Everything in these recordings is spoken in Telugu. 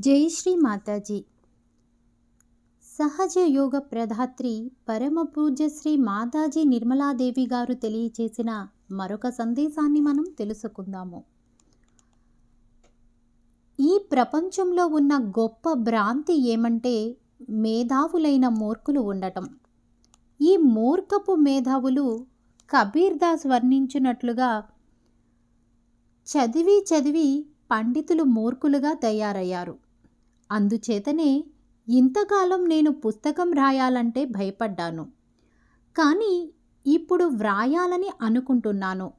జై శ్రీ మాతాజీ. సహజ యోగ ప్రధాత్రి పరమ పూజ్య శ్రీ మాతాజీ నిర్మలాదేవి గారు తెలియచేసిన మరొక సందేశాన్ని మనం తెలుసుకుందాము. ఈ ప్రపంచంలో ఉన్న గొప్ప భ్రాంతి ఏమంటే మేధావులైన మూర్ఖులు ఉండటం. ఈ మూర్ఖపు మేధావులు కబీర్ దాస్ వర్ణించినట్లుగా చదివి పండితులు మూర్ఖులుగా తయారయ్యారు. అందుచేతనే ఇంతకాలం నేను పుస్తకం రాయాలంటే భయపడ్డాను, కానీ ఇప్పుడు వ్రాయాలని అనుకుంటున్నాను.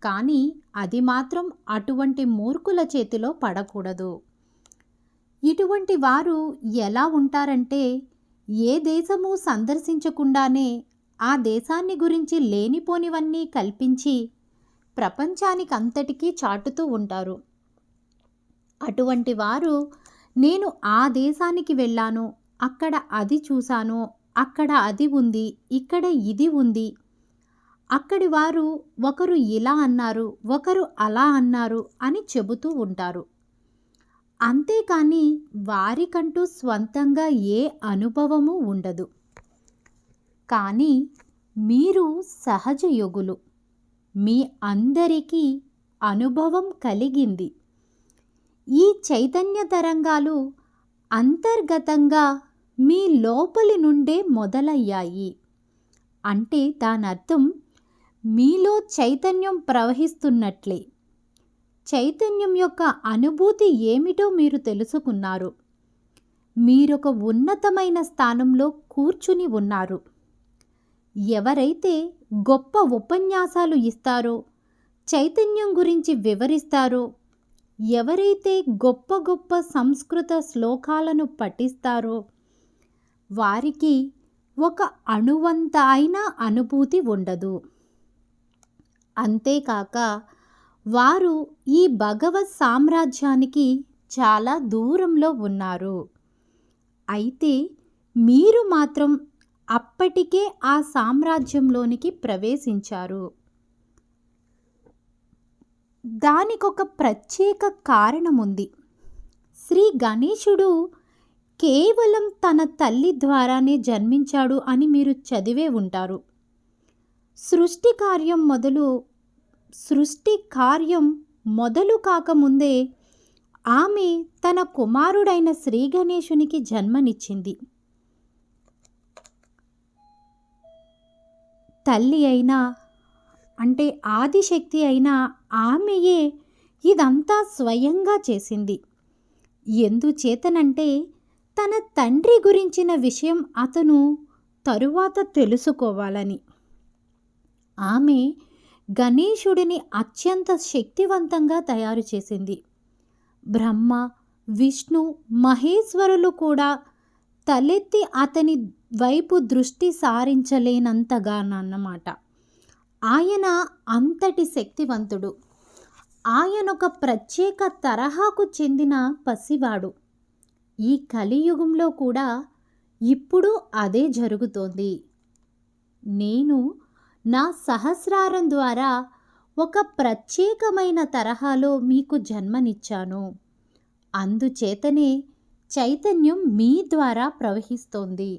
కానీ అది మాత్రం అటువంటి మూర్ఖుల చేతిలో పడకూడదు. ఇటువంటి వారు ఎలా ఉంటారంటే, ఏ దేశము సందర్శించకుండానే ఆ దేశాన్ని గురించి లేనిపోనివన్నీ కల్పించి ప్రపంచానికంతటికీ చాటుతూ ఉంటారు. అటువంటి వారు నేను ఆ దేశానికి వెళ్ళాను, అక్కడ అది చూశాను, అక్కడ అది ఉంది, ఇక్కడ ఇది ఉంది, అక్కడి వారు ఒకరు ఇలా అన్నారు, ఒకరు అలా అన్నారు అని చెబుతూ ఉంటారు. అంతేకాని వారికంటూ స్వంతంగా ఏ అనుభవము ఉండదు. కానీ మీరు సహజ యోగులు, మీ అందరికీ అనుభవం కలిగింది. ఈ చైతన్య తరంగాలు అంతర్గతంగా మీ లోపలి నుండే మొదలయ్యాయి. అంటే దానర్థం మీలో చైతన్యం ప్రవహిస్తున్నట్లే. చైతన్యం యొక్క అనుభూతి ఏమిటో మీరు తెలుసుకున్నారు. మీరొక ఉన్నతమైన స్థానంలో కూర్చుని ఉన్నారు. ఎవరైతే గొప్ప ఉపన్యాసాలు ఇస్తారో, చైతన్యం గురించి వివరిస్తారో, ఎవరైతే గొప్ప గొప్ప సంస్కృత శ్లోకాలను పఠిస్తారో వారికి ఒక అణువంత అయిన అనుభూతి ఉండదు. అంతేకాక వారు ఈ భగవత్ సామ్రాజ్యానికి చాలా దూరంలో ఉన్నారు. అయితే మీరు మాత్రం అప్పటికే ఆ సామ్రాజ్యంలోనికి ప్రవేశించారు. దానికొక ప్రత్యేక కారణముంది. శ్రీ గణేశుడు కేవలం తన తల్లి ద్వారానే జన్మించాడు అని మీరు చదివే ఉంటారు. సృష్టి కార్యం మొదలు కాకముందే ఆమె తన కుమారుడైన శ్రీ గణేశునికి జన్మనిచ్చింది. తల్లి అయినా అంటే ఆదిశక్తి అయినా ఆమెయే ఇదంతా స్వయంగా చేసింది. ఎందుచేతనంటే తన తండ్రి గురించిన విషయం అతను తరువాత తెలుసుకోవాలని. ఆమె గణేశుడిని అత్యంత శక్తివంతంగా తయారు చేసింది. బ్రహ్మ, విష్ణు, మహేశ్వరులు కూడా తలెత్తి అతని వైపు దృష్టి సారించలేనంతగానన్నమాట. ఆయన అంతటి శక్తివంతుడు. ఆయనొక ప్రత్యేక తరహాకు చెందిన పసివాడు. ఈ కలియుగంలో కూడా ఇప్పుడు అదే జరుగుతోంది. నేను నా సహస్రారం ద్వారా ఒక ప్రత్యేకమైన తరహాలో మీకు జన్మనిచ్చాను. అందుచేతనే చైతన్యం మీ ద్వారా ప్రవహిస్తోంది.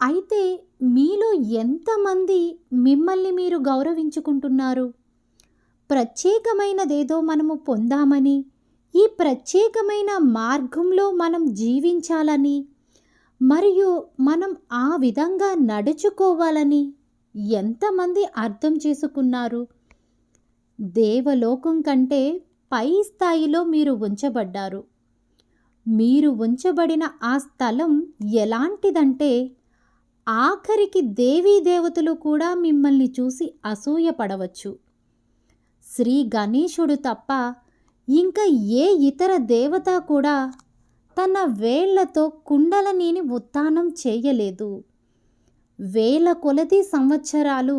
అయితే మీలో ఎంతమంది మిమ్మల్ని మీరు గౌరవించుకుంటున్నారు? ప్రత్యేకమైనదేదో మనము పొందామని, ఈ ప్రత్యేకమైన మార్గంలో మనం జీవించాలని, మరియు మనం ఆ విధంగా నడుచుకోవాలని ఎంతమంది అర్థం చేసుకున్నారు? దేవలోకం కంటే పై స్థాయిలో మీరు ఉంచబడ్డారు. మీరు ఉంచబడిన ఆ స్థలం ఎలాంటిదంటే ఆఖరికి దేవీ దేవతలు కూడా మిమ్మల్ని చూసి అసూయపడవచ్చు. శ్రీ గణేశుడు తప్ప ఇంకా ఏ ఇతర దేవత కూడా తన వేళ్లతో కుండలనీని ఉత్థానం చేయలేదు. వేల కొలది సంవత్సరాలు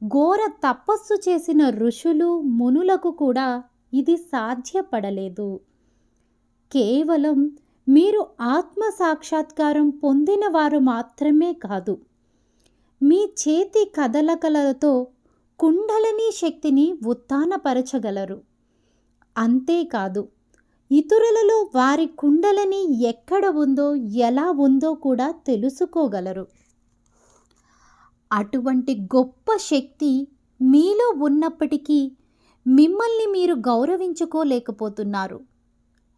ఘోర తపస్సు చేసిన ఋషులు, మునులకు కూడా ఇది సాధ్యపడలేదు. కేవలం మీరు ఆత్మ సాక్షాత్కారం పొందిన వారు మాత్రమే కాదు, మీ చేతి కదలకలతో కుండలిని శక్తిని ఉత్థానపరచగలరు. అంతేకాదు, ఇతరులలో వారి కుండలిని ఎక్కడ ఉందో, ఎలా ఉందో కూడా తెలుసుకోగలరు. అటువంటి గొప్ప శక్తి మీలో ఉన్నప్పటికీ మిమ్మల్ని మీరు గౌరవించుకోలేకపోతున్నారు.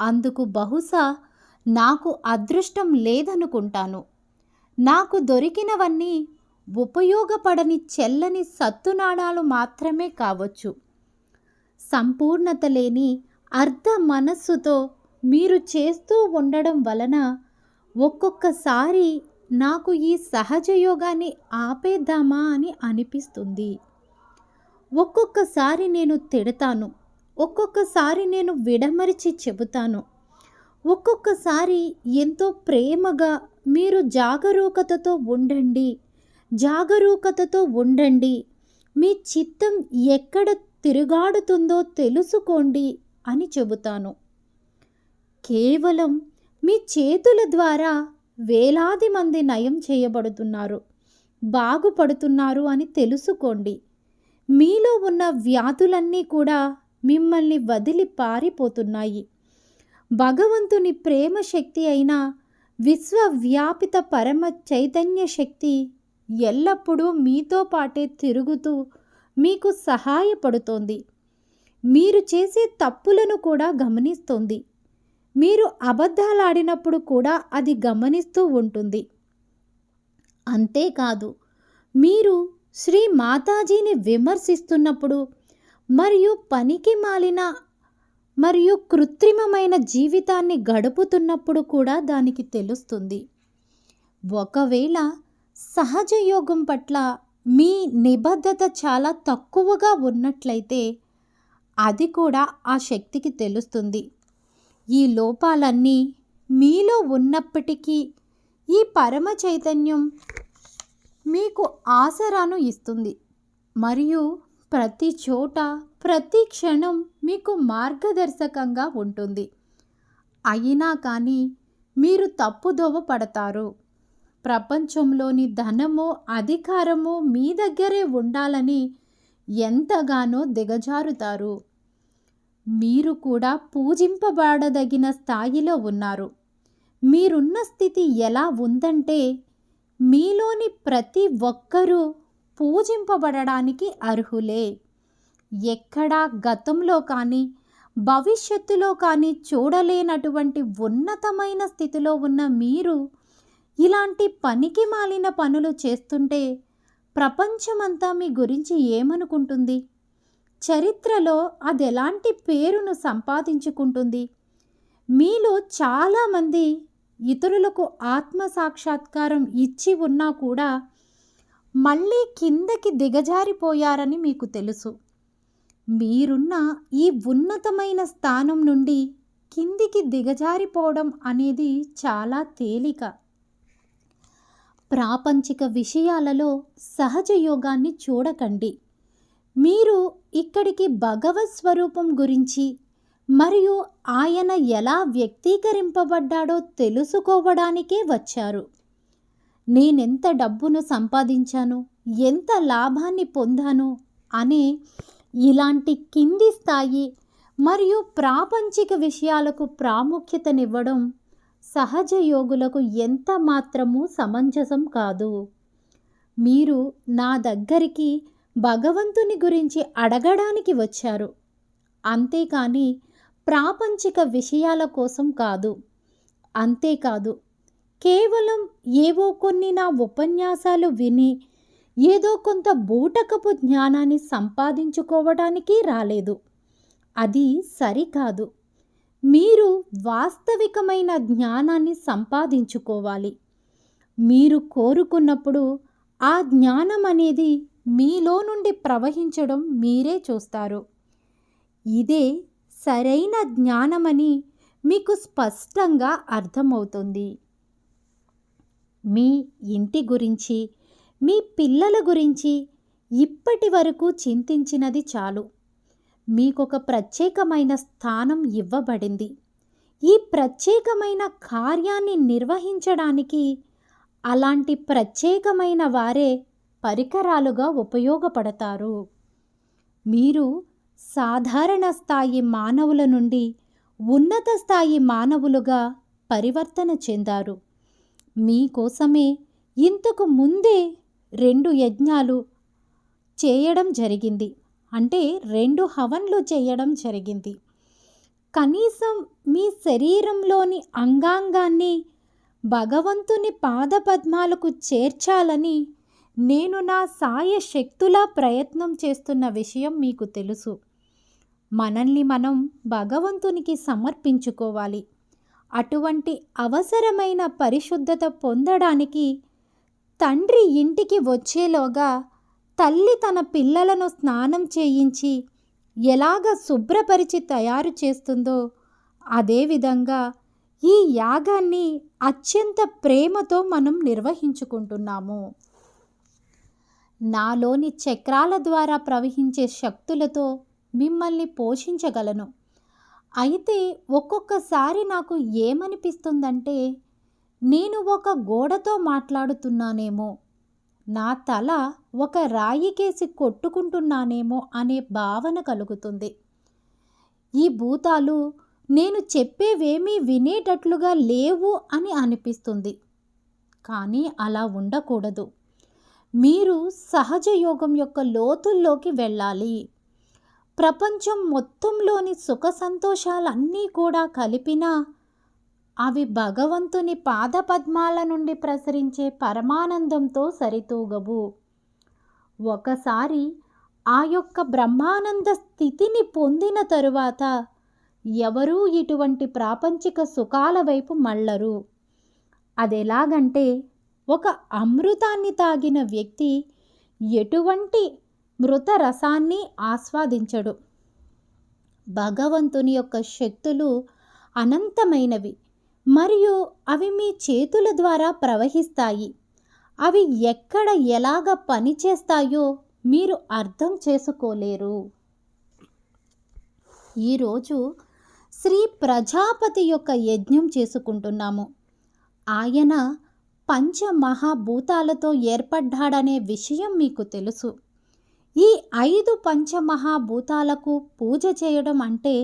అందుకు బహుశా నాకు అదృష్టం లేదనుకుంటాను. నాకు దొరికినవన్నీ ఉపయోగపడని చెల్లని సత్తునాణాలు మాత్రమే కావచ్చు. సంపూర్ణత లేని అర్ధ మనస్సుతో మీరు చేస్తూ ఉండడం వలన ఒక్కొక్కసారి నాకు ఈ సహజయోగాన్ని ఆపేద్దామా అని అనిపిస్తుంది. ఒక్కొక్కసారి నేను తిడతాను, ఒక్కొక్కసారి నేను విడమరిచి చెబుతాను, ఒక్కొక్కసారి ఎంతో ప్రేమగా మీరు జాగరూకతతో ఉండండి, జాగరూకతతో ఉండండి, మీ చిత్తం ఎక్కడ తిరుగాడుతుందో తెలుసుకోండి అని చెబుతాను. కేవలం మీ చేతుల ద్వారా వేలాది మంది నయం చేయబడుతున్నారు, బాగుపడుతున్నారు అని తెలుసుకోండి. మీలో ఉన్న వ్యాధులన్నీ కూడా మిమ్మల్ని వదిలి పారిపోతున్నాయి. భగవంతుని ప్రేమ శక్తి అయిన విశ్వవ్యాపిత పరమ చైతన్య శక్తి ఎల్లప్పుడూ మీతో పాటే తిరుగుతూ మీకు సహాయపడుతోంది. మీరు చేసే తప్పులను కూడా గమనిస్తోంది. మీరు అబద్ధాలాడినప్పుడు కూడా అది గమనిస్తూ ఉంటుంది. అంతేకాదు, మీరు శ్రీ మాతాజీని విమర్శిస్తున్నప్పుడు మరియు పనికి మాలిన మరియు కృత్రిమమైన జీవితాన్ని గడుపుతున్నప్పుడు కూడా దానికి తెలుస్తుంది. ఒకవేళ సహజయోగం పట్ల మీ నిబద్ధత చాలా తక్కువగా ఉన్నట్లయితే అది కూడా ఆ శక్తికి తెలుస్తుంది. ఈ లోపాలన్నీ మీలో ఉన్నప్పటికీ ఈ పరమ చైతన్యం మీకు ఆసరాను ఇస్తుంది మరియు ప్రతి చోట ప్రతి క్షణం మీకు మార్గదర్శకంగా ఉంటుంది. అయినా కానీ మీరు తప్పుదోవ పడతారు. ప్రపంచంలోని ధనము, అధికారము మీ దగ్గరే ఉండాలని ఎంతగానో దిగజారుతారు. మీరు కూడా పూజింపబడదగిన స్థాయిలో ఉన్నారు. మీరున్న స్థితి ఎలా ఉందంటే మీలోని ప్రతి ఒక్కరూ పూజింపబడడానికి అర్హులే. ఎక్కడా గతంలో కానీ భవిష్యత్తులో కానీ చూడలేనటువంటి ఉన్నతమైన స్థితిలో ఉన్న మీరు ఇలాంటి పనికి మాలిన పనులు చేస్తుంటే ప్రపంచమంతా మీ గురించి ఏమనుకుంటుంది? చరిత్రలో అది ఎలాంటి పేరును సంపాదించుకుంటుంది? మీలో చాలామంది ఇతరులకు ఆత్మ సాక్షాత్కారం ఇచ్చి ఉన్నా కూడా మళ్ళీ కిందకి దిగజారిపోయారని మీకు తెలుసు. మీరున్న ఈ ఉన్నతమైన స్థానం నుండి కిందికి దిగజారిపోవడం అనేది చాలా తేలిక. ప్రాపంచిక విషయాలలో సహజ యోగాన్ని చూడకండి. మీరు ఇక్కడికి భగవత్ స్వరూపం గురించి మరియు ఆయన ఎలా వ్యక్తీకరింపబడ్డాడో తెలుసుకోవడానికే వచ్చారు. నేనెంత డబ్బును సంపాదించాను, ఎంత లాభాన్ని పొందాను అనే ఇలాంటి కింది స్థాయి మరియు ప్రాపంచిక విషయాలకు ప్రాముఖ్యతనివ్వడం సహజ యోగులకు ఎంత మాత్రమూ సమంజసం కాదు. మీరు నా దగ్గరికి భగవంతుని గురించి అడగడానికి వచ్చారు, అంతేకాని ప్రాపంచిక విషయాల కోసం కాదు. అంతేకాదు, కేవలం ఏవో కొన్ని నా ఉపన్యాసాలు విని ఏదో కొంత బూటకపు జ్ఞానాన్ని సంపాదించుకోవడానికి రాలేదు. అది సరికాదు. మీరు వాస్తవికమైన జ్ఞానాన్ని సంపాదించుకోవాలి. మీరు కోరుకున్నప్పుడు ఆ జ్ఞానం అనేది మీలో నుండి ప్రవహించడం మీరే చూస్తారు. ఇదే సరైన జ్ఞానమని మీకు స్పష్టంగా అర్థమవుతుంది. మీ ఇంటి గురించి, మీ పిల్లల గురించి ఇప్పటి వరకు చింతించినది చాలు. మీకొక ప్రత్యేకమైన స్థానం ఇవ్వబడింది. ఈ ప్రత్యేకమైన కార్యాన్ని నిర్వహించడానికి అలాంటి ప్రత్యేకమైన వారే పరికరాలుగా ఉపయోగపడతారు. మీరు సాధారణ స్థాయి మానవుల నుండి ఉన్నత స్థాయి మానవులుగా పరివర్తన చెందారు. మీకోసమే ఇంతకు ముందే 2 యజ్ఞాలు చేయడం జరిగింది. అంటే 2 హవన్లు చేయడం జరిగింది. కనీసం మీ శరీరంలోని అంగాంగాన్ని భగవంతుని పాదపద్మాలకు చేర్చాలని నేను నా సాయశక్తులా ప్రయత్నం చేస్తున్న విషయం మీకు తెలుసు. మనల్ని మనం భగవంతునికి సమర్పించుకోవాలి. అటువంటి అవసరమైన పరిశుద్ధత పొందడానికి తండ్రి ఇంటికి వచ్చేలోగా తల్లి తన పిల్లలను స్నానం చేయించి ఎలాగ శుభ్రపరిచి తయారు చేస్తుందో అదేవిధంగా ఈ యాగాన్ని అత్యంత ప్రేమతో మనం నిర్వహించుకుంటున్నాము. నాలోని చక్రాల ద్వారా ప్రవహించే శక్తులతో మిమ్మల్ని పోషించగలను. అయితే ఒక్కొక్కసారి నాకు ఏమనిపిస్తుందంటే నేను ఒక గోడతో మాట్లాడుతున్నానేమో, నా తల ఒక రాయికేసి కొట్టుకుంటున్నానేమో అనే భావన కలుగుతుంది. ఈ భూతాలు నేను చెప్పేవేమీ వినేటట్లుగా లేవు అని అనిపిస్తుంది. కానీ అలా ఉండకూడదు. మీరు సహజ యోగం యొక్క లోతుల్లోకి వెళ్ళాలి. ప్రపంచం మొత్తంలోని సుఖ సంతోషాలన్నీ కూడా కలిపినా అవి భగవంతుని పాదపద్మాల నుండి ప్రసరించే పరమానందంతో సరితూగవు. ఒకసారి ఆ యొక్క బ్రహ్మానంద స్థితిని పొందిన తరువాత ఎవరూ ఇటువంటి ప్రాపంచిక సుఖాల వైపు మళ్ళరు. అదెలాగంటే ఒక అమృతాన్ని తాగిన వ్యక్తి ఎటువంటి మృత రసాన్ని ఆస్వాదించడు. భగవంతుని యొక్క శక్తులు అనంతమైనవి మరియు అవి మీ చేతుల ద్వారా ప్రవహిస్తాయి. అవి ఎక్కడ ఎలాగ పనిచేస్తాయో మీరు అర్థం చేసుకోలేరు. ఈరోజు శ్రీ ప్రజాపతి యొక్క యజ్ఞం చేసుకుంటున్నాము. ఆయన పంచమహాభూతాలతో ఏర్పడ్డాడనే విషయం మీకు తెలుసు. ఈ 5 పంచమహాభూతాలకు పూజ చేయడం అంటే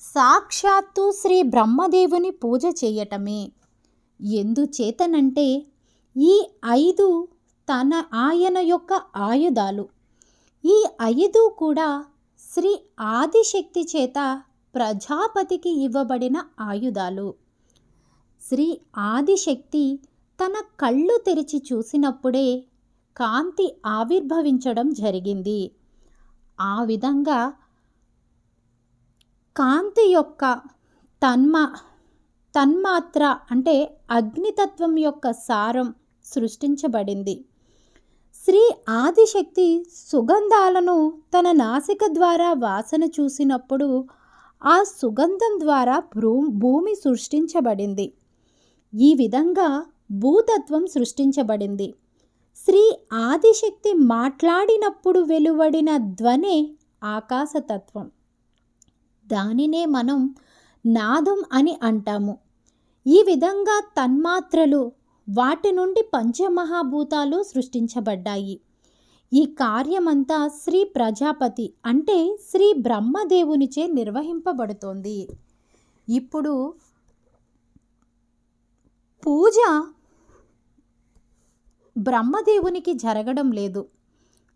సాక్షాత్తు శ్రీ బ్రహ్మదేవుని పూజ చేయటమే. ఎందుచేతనంటే ఈ 5 ఆయన యొక్క ఆయుధాలు. ఈ 5 కూడా శ్రీ ఆదిశక్తి చేత ప్రజాపతికి ఇవ్వబడిన ఆయుధాలు. శ్రీ ఆదిశక్తి తన కళ్ళు తెరిచి చూసినప్పుడే కాంతి ఆవిర్భవించడం జరిగింది. ఆ విధంగా కాంతి యొక్క తన్మాత్ర అంటే అగ్నితత్వం యొక్క సారం సృష్టించబడింది. శ్రీ ఆదిశక్తి సుగంధాలను తన నాసిక ద్వారా వాసన చూసినప్పుడు ఆ సుగంధం ద్వారా భూమి సృష్టించబడింది. ఈ విధంగా భూతత్వం సృష్టించబడింది. శ్రీ ఆదిశక్తి మాట్లాడినప్పుడు వెలువడిన ధ్వనే ఆకాశతత్వం. దానినే మనం నాదం అని అంటాము. ఈ విధంగా తన్మాత్రలు, వాటి నుండి పంచమహాభూతాలు సృష్టించబడ్డాయి. ఈ కార్యమంతా శ్రీ ప్రజాపతి అంటే శ్రీ బ్రహ్మదేవునిచే నిర్వహింపబడుతోంది. ఇప్పుడు పూజ బ్రహ్మదేవునికి జరగడం లేదు.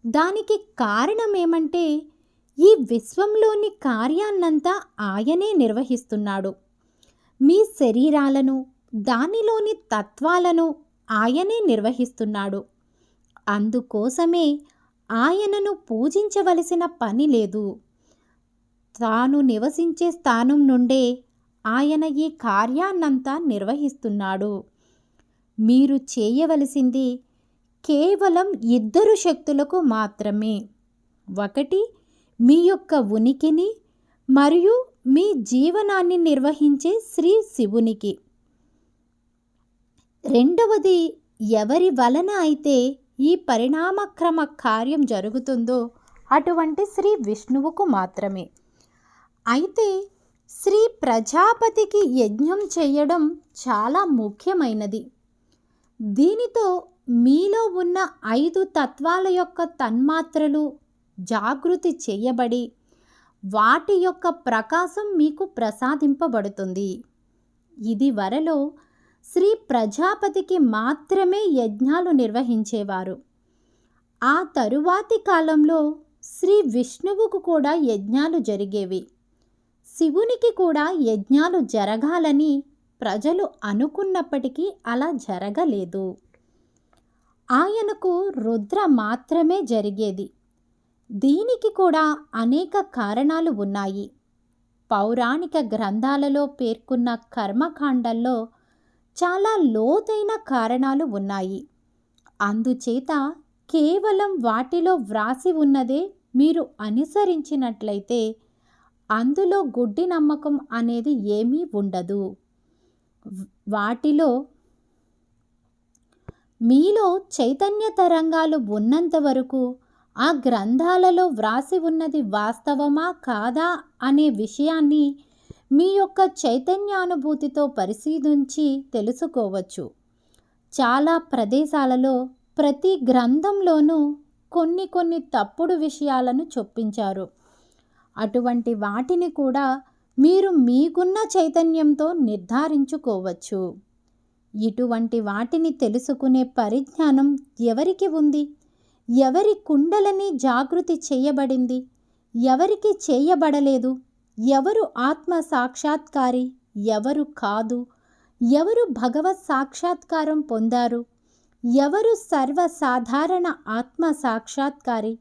దానికి కారణం ఏమంటే ఈ విశ్వంలోని కార్యాన్నంతా ఆయనే నిర్వహిస్తున్నాడు. మీ శరీరాలను, దానిలోని తత్వాలను ఆయనే నిర్వహిస్తున్నాడు. అందుకోసమే ఆయనను పూజించవలసిన పని లేదు. తాను నివసించే స్థానం నుండే ఆయన ఈ కార్యాన్నంతా నిర్వహిస్తున్నాడు. మీరు చేయవలసింది కేవలం 2 శక్తులకు మాత్రమే. ఒకటి మీ యొక్క ఉనికిని మరియు మీ జీవనాన్ని నిర్వహించే శ్రీ శివునికి. రెండవది ఎవరి వలన అయితే ఈ పరిణామక్రమ కార్యం జరుగుతుందో అటువంటి శ్రీ విష్ణువుకు మాత్రమే. అయితే శ్రీ ప్రజాపతికి యజ్ఞం చేయడం చాలా ముఖ్యమైనది. దీనితో మీలో ఉన్న 5 తత్వాల యొక్క తన్మాత్రలు జాగృతి చేయబడి వాటి యొక్క ప్రకాశం మీకు ప్రసాదింపబడుతుంది. ఇది వరలో శ్రీ ప్రజాపతికి మాత్రమే యజ్ఞాలు నిర్వహించేవారు. ఆ తరువాతి కాలంలో శ్రీ విష్ణువుకు కూడా యజ్ఞాలు జరిగేవి. శివునికి కూడా యజ్ఞాలు జరగాలని ప్రజలు అనుకున్నప్పటికీ అలా జరగలేదు. ఆయనకు రుద్ర మాత్రమే జరిగేది. దీనికి కూడా అనేక కారణాలు ఉన్నాయి. పౌరాణిక గ్రంథాలలో పేర్కొన్న కర్మకాండల్లో చాలా లోతైన కారణాలు ఉన్నాయి. అందుచేత కేవలం వాటిలో వ్రాసి ఉన్నదే మీరు అనుసరించినట్లయితే అందులో గుడ్డి నమ్మకం అనేది ఏమీ ఉండదు. వాటిలో మీలో చైతన్య తరంగాలు ఉన్నంత వరకు ఆ గ్రంథాలలో వ్రాసి ఉన్నది వాస్తవమా కాదా అనే విషయాన్ని మీ యొక్క చైతన్యానుభూతితో పరిశీలించి తెలుసుకోవచ్చు. చాలా ప్రదేశాలలో ప్రతి గ్రంథంలోనూ కొన్ని తప్పుడు విషయాలను చొప్పించారు. అటువంటి వాటిని కూడా మీరు మీకున్న చైతన్యంతో నిర్ధారించుకోవచ్చు. ఇటువంటి వాటిని తెలుసుకునే పరిజ్ఞానం ఎవరికి ఉంది? ఎవరి కుండలని జాగృతి చేయబడింది, ఎవరికి చేయబడలేదు? ఎవరు ఆత్మ సాక్షాత్కారి, ఎవరు కాదు? ఎవరు భగవత్ సాక్షాత్కారం పొందారు? ఎవరు సర్వసాధారణ ఆత్మ సాక్షాత్కారి?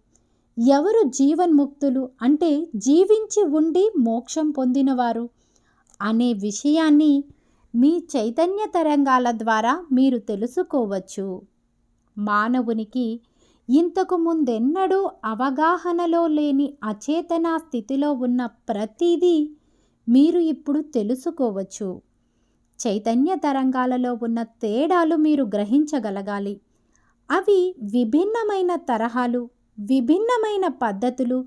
ఎవరు జీవన్ముక్తులు అంటే జీవించి ఉండి మోక్షం పొందినవారు అనే విషయాన్ని మీ చైతన్య తరంగాల ద్వారా మీరు తెలుసుకోవచ్చు. మానవునికి ఇంతకు ముందెన్నడూ అవగాహనలో లేని అచేతన స్థితిలో ఉన్న ప్రతిదీ మీరు ఇప్పుడు తెలుసుకోవచ్చు. చైతన్య తరంగాలలో ఉన్న తేడాలు మీరు గ్రహించగలగాలి. అవి విభిన్నమైన తరహాలు, విభిన్నమైన పద్ధతులు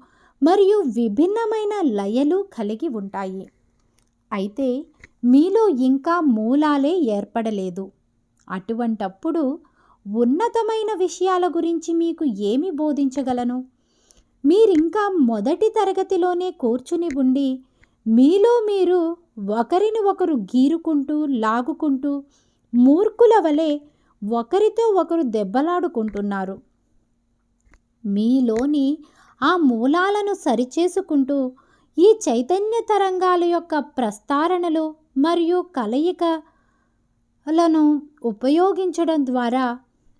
మరియు విభిన్నమైన లయలు కలిగి ఉంటాయి. అయితే మీలో ఇంకా మూలాలే ఏర్పడలేదు. అటువంటప్పుడు ఉన్నతమైన విషయాల గురించి మీకు ఏమి బోధించగలను? మీరింకా మొదటి తరగతిలోనే కూర్చుని ఉండి మీలో మీరు ఒకరిని ఒకరు గీరుకుంటూ లాగుకుంటూ మూర్ఖుల వలె ఒకరితో ఒకరు దెబ్బలాడుకుంటున్నారు. మీలోని ఆ మూలాలను సరిచేసుకుంటూ ఈ చైతన్య తరంగాల యొక్క ప్రస్తారణలు మరియు కలయికలను ఉపయోగించడం ద్వారా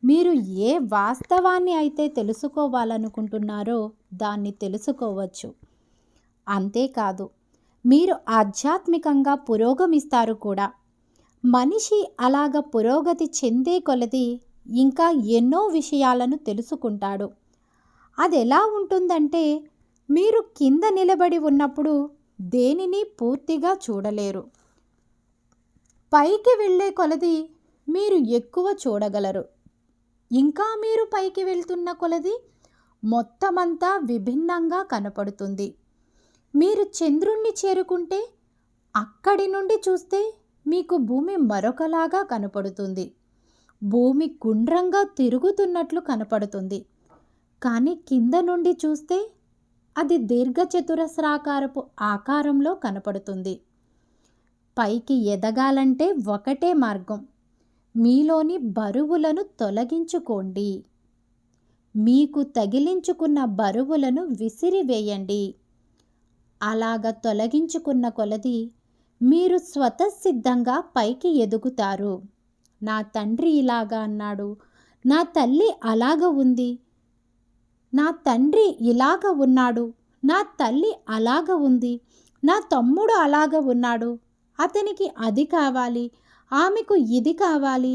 మీరు ఏ వాస్తవాన్ని అయితే తెలుసుకోవాలనుకుంటున్నారో దాన్ని తెలుసుకోవచ్చు. అంతేకాదు, మీరు ఆధ్యాత్మికంగా పురోగమిస్తారు కూడా. మనిషి అలాగ పురోగతి చెందే కొలది ఇంకా ఎన్నో విషయాలను తెలుసుకుంటాడు. అది ఎలా ఉంటుందంటే, మీరు కింద నిలబడి ఉన్నప్పుడు దేనిని పూర్తిగా చూడలేరు. పైకి వెళ్ళే కొలది మీరు ఎక్కువ చూడగలరు. ఇంకా మీరు పైకి వెళ్తున్న కొలది మొత్తమంతా విభిన్నంగా కనపడుతుంది. మీరు చంద్రుణ్ణి చేరుకుంటే అక్కడి నుండి చూస్తే మీకు భూమి మరొకలాగా కనపడుతుంది. భూమి గుండ్రంగా తిరుగుతున్నట్లు కనపడుతుంది. కానీ కింద నుండి చూస్తే అది దీర్ఘచతురస్రాకారపు ఆకారంలో కనపడుతుంది. పైకి ఎదగాలంటే ఒకటే మార్గం. మీలోని బరువులను తొలగించుకోండి. మీకు తగిలించుకున్న బరువులను విసిరివేయండి. అలాగ తొలగించుకున్న కొలది మీరు స్వతసిద్ధంగా పైకి ఎదుగుతారు. నా తండ్రి ఇలాగా అన్నాడు, నా తల్లి అలాగ ఉంది, నా తండ్రి ఇలాగ ఉన్నాడు, నా తల్లి అలాగ ఉంది, నా తమ్ముడు అలాగ ఉన్నాడు, అతనికి అది కావాలి, ఆమెకు ఇది కావాలి,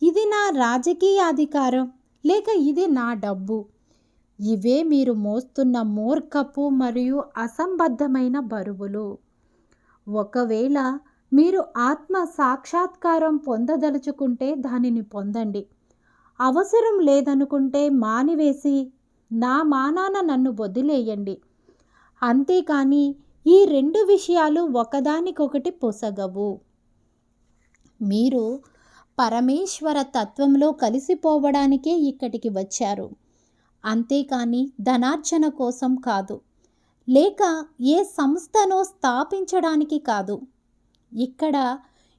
ఇది నా రాజకీయ అధికారం, లేక ఇది నా డబ్బు. ఇవే మీరు మోస్తున్న మూర్ఖపు మరియు అసంబద్ధమైన బరువులు. ఒకవేళ మీరు ఆత్మ సాక్షాత్కారం పొందదలుచుకుంటే దానిని పొందండి. అవసరం లేదనుకుంటే మానివేసి నా మానాన నన్ను వదిలేయండి. అంతేకాని ఈ రెండు విషయాలు ఒకదానికొకటి పొసగవు. మీరు పరమేశ్వర తత్వంలో కలిసిపోవడానికే ఇక్కడికి వచ్చారు. అంతేకాని ధనార్జన కోసం కాదు. లేక ఏ సంస్థనో స్థాపించడానికి కాదు. ఇక్కడ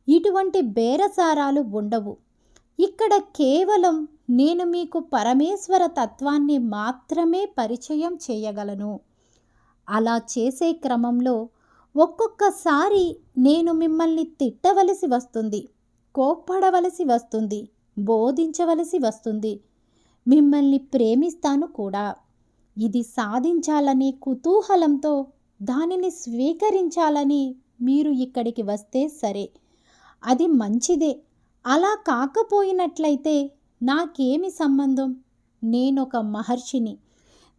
ఇటువంటి బేరసారాలు ఉండవు. ఇక్కడ కేవలం నేను మీకు పరమేశ్వర తత్వాన్ని మాత్రమే పరిచయం చేయగలను. అలా చేసే క్రమంలో ఒక్కొక్కసారి నేను మిమ్మల్ని తిట్టవలసి వస్తుంది, కోప్పడవలసి వస్తుంది, బోధించవలసి వస్తుంది. మిమ్మల్ని ప్రేమిస్తాను కూడా. ఇది సాధించాలనే కుతూహలంతో దానిని స్వీకరించాలని మీరు ఇక్కడికి వస్తే సరే, అది మంచిదే. అలా కాకపోయినట్లయితే నాకేమి సంబంధం? నేనొక మహర్షిని.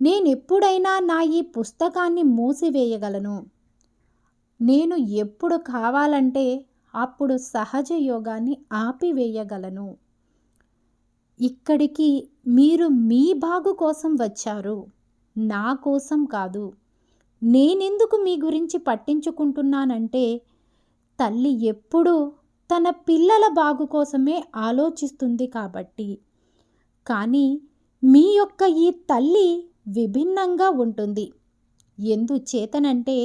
నేనెప్పుడైనా నా ఈ పుస్తకాన్ని మూసివేయగలను. నేను ఎప్పుడు కావాలంటే అప్పుడు సహజ యోగాన్ని ఆపివేయగలను. ఇక్కడికి మీరు మీ బాగు కోసం వచ్చారు, నా కోసం కాదు. నేనెందుకు మీ గురించి పట్టించుకుంటున్నానంటే, తల్లి ఎప్పుడూ తన పిల్లల బాగు కోసమే ఆలోచిస్తుంది కాబట్టి. కానీ మీ యొక్క ఈ తల్లి విభిన్నంగా ఉంటుంది. ఎందుచేతనంటే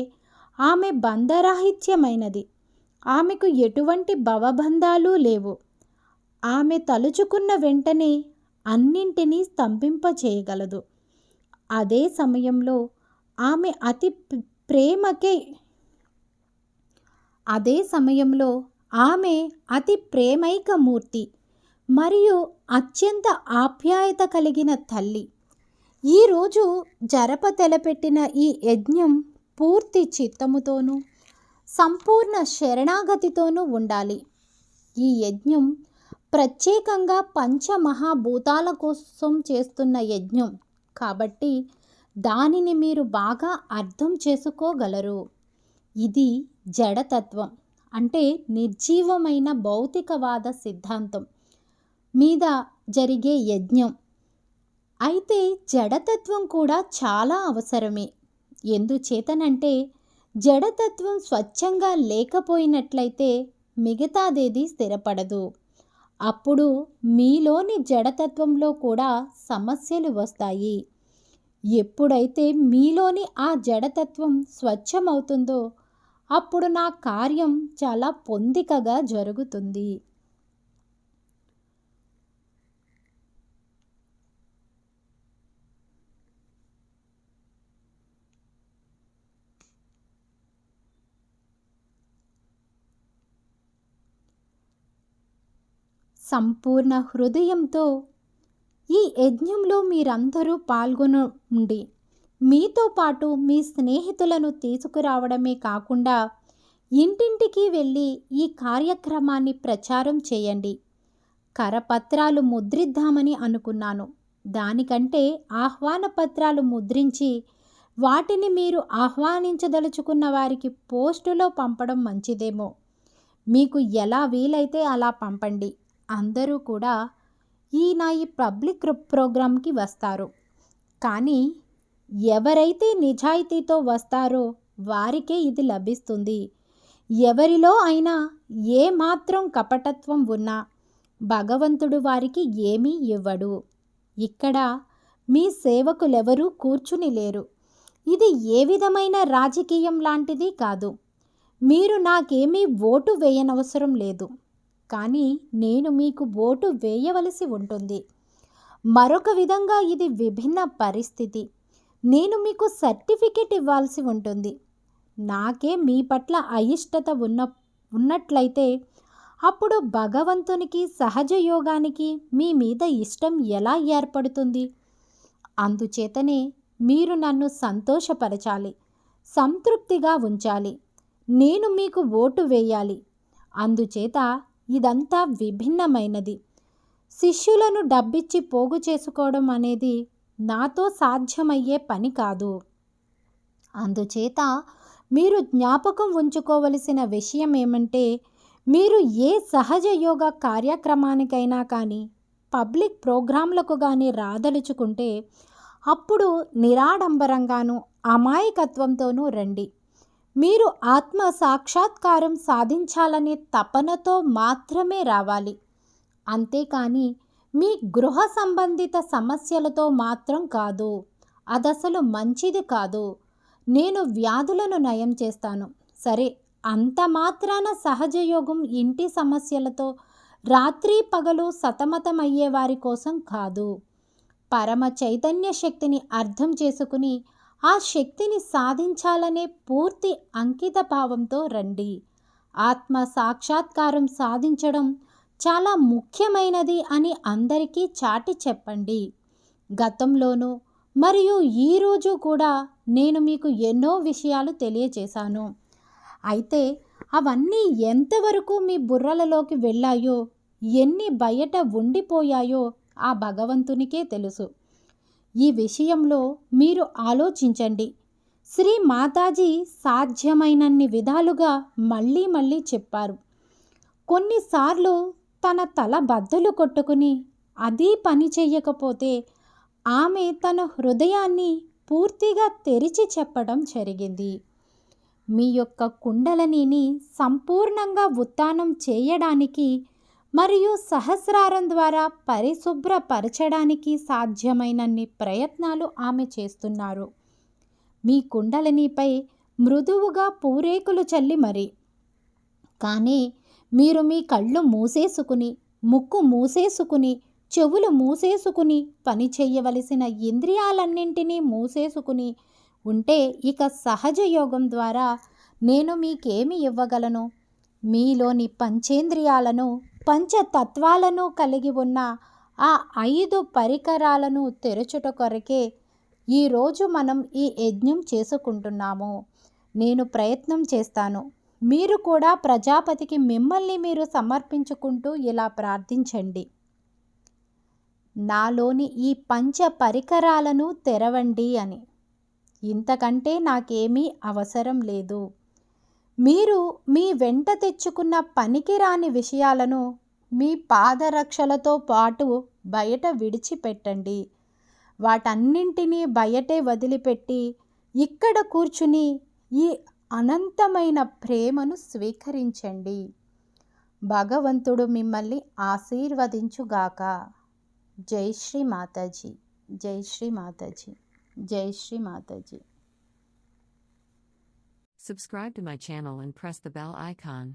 ఆమె బంధరాహిత్యమైనది. ఆమెకు ఎటువంటి భవబంధాలు లేవు. ఆమె తలుచుకున్న వెంటనే అన్నింటినీ స్తంభింపచేయగలదు. అదే సమయంలో ఆమె అతి ప్రేమైకమూర్తి మరియు అత్యంత ఆప్యాయత కలిగిన తల్లి. ఈరోజు తలపెట్టిన ఈ యజ్ఞం పూర్తి చిత్తముతోనూ సంపూర్ణ శరణాగతితోనూ ఉండాలి. ఈ యజ్ఞం ప్రత్యేకంగా పంచమహాభూతాల కోసం చేస్తున్న యజ్ఞం కాబట్టి దానిని మీరు బాగా అర్థం చేసుకోగలరు. ఇది జడతత్వం అంటే నిర్జీవమైన భౌతికవాద సిద్ధాంతం మీద జరిగే యజ్ఞం. అయితే జడతత్వం కూడా చాలా అవసరమే. ఎందుచేతనంటే జడతత్వం స్వచ్ఛంగా లేకపోయినట్లయితే మిగతాదేది స్థిరపడదు. అప్పుడు మీలోని జడతత్వంలో కూడా సమస్యలు వస్తాయి. ఎప్పుడైతే మీలోని ఆ జడతత్వం స్వచ్ఛమవుతుందో అప్పుడు నా కార్యం చాలా పొందికగా జరుగుతుంది. సంపూర్ణ హృదయంతో ఈ యజ్ఞంలో మీరందరూ పాల్గొనండి. మీతో పాటు మీ స్నేహితులను తీసుకురావడమే కాకుండా ఇంటింటికి వెళ్ళి ఈ కార్యక్రమాన్ని ప్రచారం చేయండి. కరపత్రాలు ముద్రిద్దామని అనుకున్నాను. దానికంటే ఆహ్వాన పత్రాలు ముద్రించి వాటిని మీరు ఆహ్వానించదలుచుకున్న వారికి పోస్టులో పంపడం మంచిదేమో. మీకు ఎలా వీలైతే అలా పంపండి. అందరూ కూడా నా ఈ పబ్లిక్ ప్రోగ్రాంకి వస్తారు. కానీ ఎవరైతే నిజాయితీతో వస్తారో వారికే ఇది లభిస్తుంది. ఎవరిలో అయినా ఏ మాత్రం కపటత్వం ఉన్నా భగవంతుడు వారికి ఏమీ ఇవ్వడు. ఇక్కడ మీ సేవకులెవరూ కూర్చుని లేరు. ఇది ఏ విధమైన రాజకీయం లాంటిది కాదు. మీరు నాకేమీ ఓటు వేయనవసరం లేదు. కానీ నేను మీకు ఓటు వేయవలసి ఉంటుంది. మరొక విధంగా ఇది విభిన్న పరిస్థితి. నేను మీకు సర్టిఫికెట్ ఇవ్వాల్సి ఉంటుంది. నాకే మీ పట్ల అయిష్టత ఉన్నట్లయితే అప్పుడు భగవంతునికి సహజ యోగానికి మీ మీద ఇష్టం ఎలా ఏర్పడుతుంది? అందుచేతనే మీరు నన్ను సంతోషపరచాలి, సంతృప్తిగా ఉంచాలి. నేను మీకు ఓటు వేయాలి. అందుచేత ఇదంతా విభిన్నమైనది. శిష్యులను డబ్బిచ్చి పోగు చేసుకోవడం అనేది నాతో సాధ్యమయ్యే పని కాదు. అందుచేత మీరు జ్ఞాపకం ఉంచుకోవలసిన విషయం ఏమంటే, మీరు ఏ సహజ యోగా కార్యక్రమానికైనా కానీ పబ్లిక్ ప్రోగ్రాంలకు కానీ రాదలుచుకుంటే అప్పుడు నిరాడంబరంగానూ అమాయకత్వంతోనూ రండి. మీరు ఆత్మ సాక్షాత్కారం సాధించాలనే తపనతో మాత్రమే రావాలి. అంతేకాని మీ గృహ సంబంధిత సమస్యలతో మాత్రం కాదు. అదసలు మంచిది కాదు. నేను వ్యాధులను నయం చేస్తాను. సరే, అంత మాత్రాన సహజయోగం ఇంటి సమస్యలతో రాత్రి పగలు సతమతమయ్యే వారి కోసం కాదు. పరమ చైతన్య శక్తిని అర్థం చేసుకుని ఆ శక్తిని సాధించాలనే పూర్తి అంకిత భావంతో రండి. ఆత్మ సాక్షాత్కారం సాధించడం చాలా ముఖ్యమైనది అని అందరికీ చాటి చెప్పండి. గతంలోనూ మరియు ఈరోజు కూడా నేను మీకు ఎన్నో విషయాలు తెలియచేశాను. అయితే అవన్నీ ఎంతవరకు మీ బుర్రలలోకి వెళ్ళాయో, ఎన్ని బయట ఉండిపోయాయో ఆ భగవంతునికే తెలుసు. ఈ విషయంలో మీరు ఆలోచించండి. శ్రీ మాతాజీ సాధ్యమైనన్ని విధాలుగా మళ్ళీ మళ్ళీ చెప్పారు. కొన్నిసార్లు తన తల బద్దలు కొట్టుకుని అది పని చెయ్యకపోతే ఆమె తన హృదయాన్ని పూర్తిగా తెరిచి చెప్పడం జరిగింది. మీ యొక్క కుండలినిని సంపూర్ణంగా ఉత్థానం చేయడానికి మరియు సహస్రారం ద్వారా పరిశుభ్రపరచడానికి సాధ్యమైనన్ని ప్రయత్నాలు ఆమె చేస్తున్నారు. మీ కుండలినిపై మృదువుగా పూరేకులు చల్లి మరి. కానీ మీరు మీ కళ్ళు మూసేసుకుని, ముక్కు మూసేసుకుని, చెవులు మూసేసుకుని, పని చెయ్యవలసిన ఇంద్రియాలన్నింటినీ మూసేసుకుని ఉంటే ఇక సహజ యోగం ద్వారా నేను మీకేమి ఇవ్వగలను? మీలోని పంచేంద్రియాలను, పంచతత్వాలను కలిగి ఉన్న ఆ 5 పరికరాలను తెరచుట కొరకే ఈరోజు మనం ఈ యజ్ఞం చేసుకుంటున్నాము. నేను ప్రయత్నం చేస్తాను. మీరు కూడా ప్రజాపతికి మిమ్మల్ని మీరు సమర్పించుకుంటూ ఇలా ప్రార్థించండి. నాలోని ఈ పంచ పరికరాలను తెరవండి అని. ఇంతకంటే నాకేమీ అవసరం లేదు. మీరు మీ వెంట తెచ్చుకున్న పనికిరాని విషయాలను మీ పాదరక్షలతో పాటు బయట విడిచిపెట్టండి. వాటన్నింటినీ బయటే వదిలిపెట్టి ఇక్కడ కూర్చుని ఈ అనంతమైన ప్రేమను స్వీకరించండి. భగవంతుడు మిమ్మల్ని ఆశీర్వదించుగాక. జై శ్రీ మాతాజీ, జై శ్రీ మాతాజీ, జై Shri Mataji. Subscribe to my channel and press the bell icon.